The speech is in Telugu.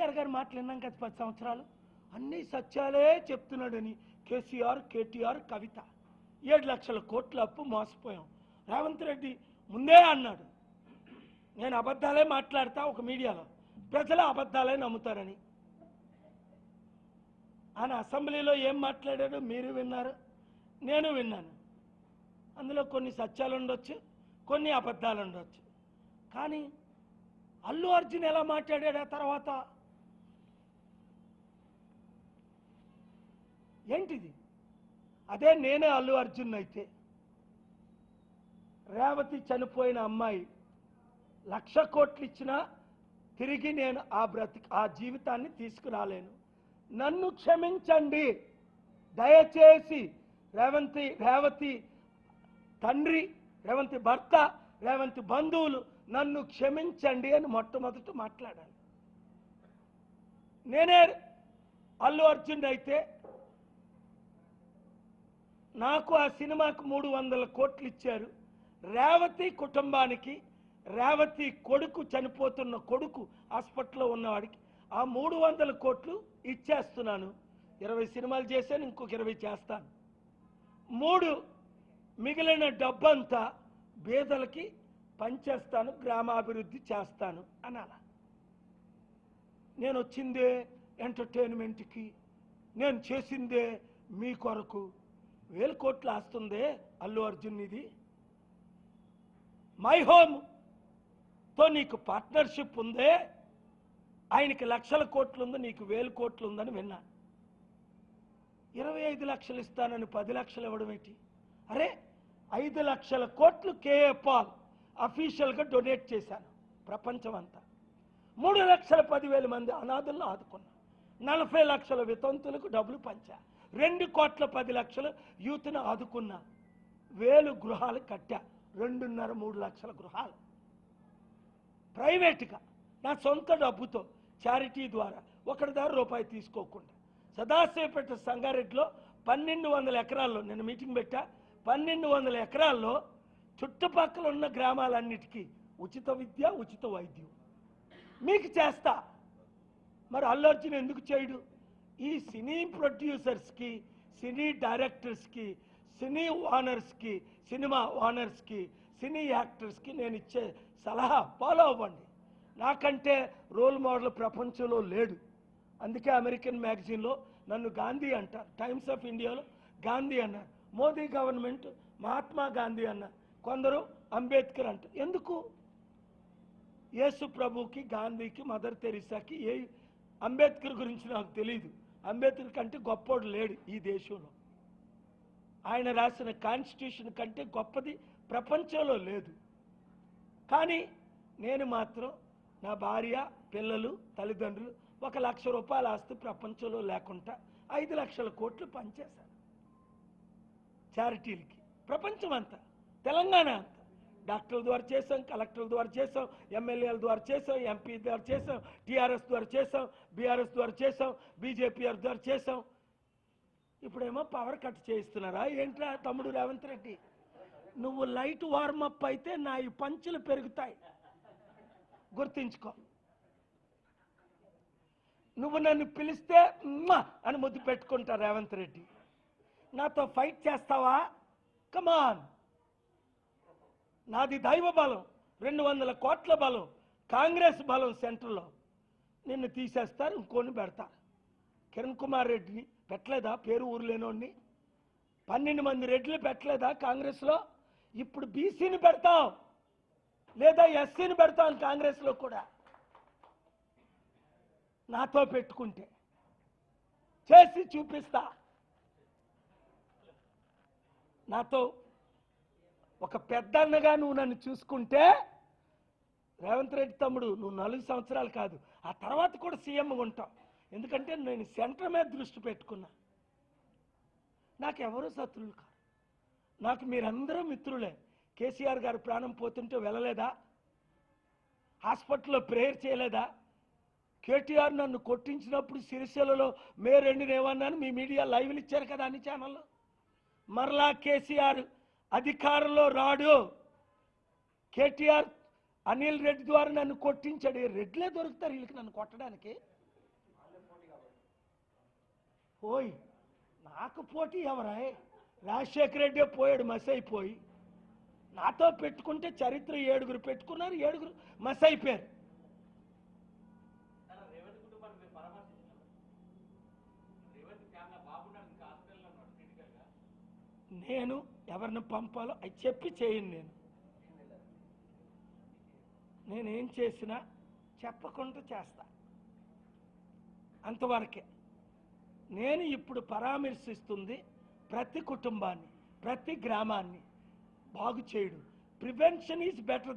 కేసీఆర్ గారు మాట్లాడినాం కదా 10 సంవత్సరాలు అన్ని సత్యాలే చెప్తున్నాడని కేసీఆర్, కేటీఆర్, కవిత 7 లక్షల కోట్ల అప్పు మోసపోయాం. రేవంత్ రెడ్డి ముందే అన్నాడు, నేను అబద్ధాలే మాట్లాడతా ఒక మీడియాలో, ప్రజలు అబద్ధాలే నమ్ముతారని. ఆయన అసెంబ్లీలో ఏం మాట్లాడాడో మీరు విన్నారు, నేను విన్నాను. అందులో కొన్ని సత్యాలు ఉండొచ్చు, కొన్ని అబద్ధాలు ఉండొచ్చు. కానీ అల్లు అర్జున్ ఎలా మాట్లాడాడు ఆ తర్వాత? ఏంటిది? అదే నేనే అల్లు అర్జున్ అయితే రేవతి చనిపోయిన అమ్మాయి 1,00,000 కోట్లు ఇచ్చినా తిరిగి నేను ఆ జీవితాన్ని తీసుకురాలేను. నన్ను క్షమించండి దయచేసి. రేవతి తండ్రి, రేవంతి భర్త, రేవంతి బంధువులు నన్ను క్షమించండి అని మొట్టమొదట మాట్లాడాలి. నేనే అల్లు అర్జున్ అయితే నాకు ఆ సినిమాకు 300 కోట్లు ఇచ్చారు. రేవతి కుటుంబానికి, రేవతి కొడుకు చనిపోతున్న కొడుకు హాస్పిటల్లో ఉన్నవాడికి ఆ 300 కోట్లు ఇచ్చేస్తున్నాను. 20 సినిమాలు చేశాను, ఇంకొక 20 చేస్తాను. 3 మిగిలిన డబ్బంతా పేదలకి పంచేస్తాను, గ్రామాభివృద్ధి చేస్తాను అనాల. నేను వచ్చిందే ఎంటర్టైన్మెంట్కి, నేను చేసిందే మీ కొరకు. 1000 కోట్లు ఆస్తుందే అల్లు అర్జున్. ఇది మై హోమ్తో నీకు పార్ట్నర్షిప్ ఉందే, ఆయనకి 1,00,000 కోట్లు ఉంది, నీకు 1000 కోట్లు ఉందని విన్నాను. 25 లక్షలు ఇస్తానని 10 లక్షలు ఇవ్వడం ఏంటి? అరే 5 లక్షల కోట్లు కేఏ పాల్ అఫీషియల్గా డొనేట్ చేశాను ప్రపంచం అంతా. 3,10,000 మంది అనాథులను ఆదుకున్నా. 40 లక్షల వితంతులకు డబ్బులు పంచా. 2,10,00,000 యూత్ను ఆదుకున్నా. 1000 గృహాలు కట్టా. 2.5-3 లక్షల గృహాలు ప్రైవేట్గా నా సొంత డబ్బుతో చారిటీ ద్వారా ఒకరి ద్వారా రూపాయి తీసుకోకుండా. సదాశివపేట సంగారెడ్డిలో 1,200 ఎకరాల్లో నేను మీటింగ్ పెట్టా. 1,200 ఎకరాల్లో చుట్టుపక్కల ఉన్న గ్రామాలన్నిటికీ ఉచిత విద్య, ఉచిత వైద్యం మీకు చేస్తా. మరి అల్లు అర్జున్ ఎందుకు చేయడు? ఈ సినీ ప్రొడ్యూసర్స్కి, సినీ డైరెక్టర్స్కి, సినీ ఓనర్స్కి, సినిమా ఓనర్స్కి, సినీ యాక్టర్స్కి నేను ఇచ్చే సలహా ఫాలో అవ్వండి. నాకంటే రోల్ మోడల్ ప్రపంచంలో లేడు. అందుకే అమెరికన్ మ్యాగజైన్లో నన్ను గాంధీ అంటారు, టైమ్స్ ఆఫ్ ఇండియాలో గాంధీ అన్నారు, మోదీ గవర్నమెంట్ మహాత్మా గాంధీ అన్నారు, కొందరు అంబేద్కర్ అంటారు. ఎందుకు? యేసు ప్రభుకి, గాంధీకి, మదర్ తెరీసాకి అంబేద్కర్ గురించి నాకు తెలియదు. అంబేద్కర్ కంటే గొప్పోడు లేడు ఈ దేశంలో. ఆయన రాసిన కాన్స్టిట్యూషన్ కంటే గొప్పది ప్రపంచంలో లేదు. కానీ నేను మాత్రం నా భార్య, పిల్లలు, తల్లిదండ్రులు 1,00,000 రూపాయల ఆస్తి ప్రపంచంలో లేకుండా 5 లక్షల కోట్లు పనిచేశాను చారిటీలకి. ప్రపంచం అంతా, తెలంగాణ అంతా డాక్టర్ల ద్వారా చేసాం, కలెక్టర్ల ద్వారా చేసాం, ఎమ్మెల్యేల ద్వారా చేసాం, ఎంపీ ద్వారా చేసాం, టీఆర్ఎస్ ద్వారా చేసాం, బీఆర్ఎస్ ద్వారా చేసాం, బీజేపీ ద్వారా చేసాం. ఇప్పుడేమో పవర్ కట్ చేయిస్తున్నారా ఏంట్రా తమ్ముడు రేవంత్ రెడ్డి? నువ్వు లైట్ వార్మప్ అయితే నా ఈ పంచులు పెరుగుతాయి, గుర్తించుకో. నువ్వు నన్ను పిలిస్తే అని ముద్దు పెట్టుకుంటా రేవంత్ రెడ్డి. నాతో ఫైట్ చేస్తావా? కమాన్. నాది దైవ బలం, 200 కోట్ల బలం, కాంగ్రెస్ బలం సెంటర్లో. నిన్ను తీసేస్తారు, ఇంకోని పెడతారు. కిరణ్ కుమార్ రెడ్డిని పెట్టలేదా? పేరు ఊరు లేనోడిని 12 మంది రెడ్లు పెట్టలేదా కాంగ్రెస్లో? ఇప్పుడు బీసీని పెడతాం, లేదా ఎస్సీని పెడతాం కాంగ్రెస్లో కూడా. నాతో పెట్టుకుంటే చేసి చూపిస్తా. నాతో ఒక పెద్దన్నగా నువ్వు నన్ను చూసుకుంటే, రేవంత్ రెడ్డి తమ్ముడు నువ్వు 4 సంవత్సరాలు కాదు, ఆ తర్వాత కూడా సీఎంగా ఉంటావు. ఎందుకంటే నేను సెంటర్ మీద దృష్టి పెట్టుకున్నా. నాకెవరూ శత్రువులు కాదు, నాకు మీరందరూ మిత్రులే. కేసీఆర్ గారు ప్రాణం పోతుంటే వెళ్ళలేదా? హాస్పిటల్లో ప్రేయర్ చేయలేదా? కేటీఆర్ నన్ను కొట్టించినప్పుడు సిరిసిల్లలో మే 2 ఏమన్నాను? మీ మీడియా లైవ్లు ఇచ్చారు కదా అన్ని ఛానల్లో. మరలా కేసీఆర్ అధికారంలో రాడు. కేటీఆర్ అనిల్ రెడ్డి ద్వారా నన్ను కొట్టించాడు. రెడ్లే దొరుకుతారు వీళ్ళకి నన్ను కొట్టడానికి. పోయి నాకు పోటీ ఎవరాయ్? రాజశేఖర రెడ్డి పోయాడు మసి అయిపోయి. నాతో పెట్టుకుంటే చరిత్ర 7 పెట్టుకున్నారు, 7 మసి అయిపోయారు. నేను ఎవరిని పంపాలో అది చెప్పి చేయను. నేనేం చేసినా చెప్పకుండా చేస్తా, అంతవరకే. నేను ఇప్పుడు పరామర్శిస్తుంది ప్రతి కుటుంబాన్ని, ప్రతి గ్రామాన్ని బాగు చేయడం. Prevention is better.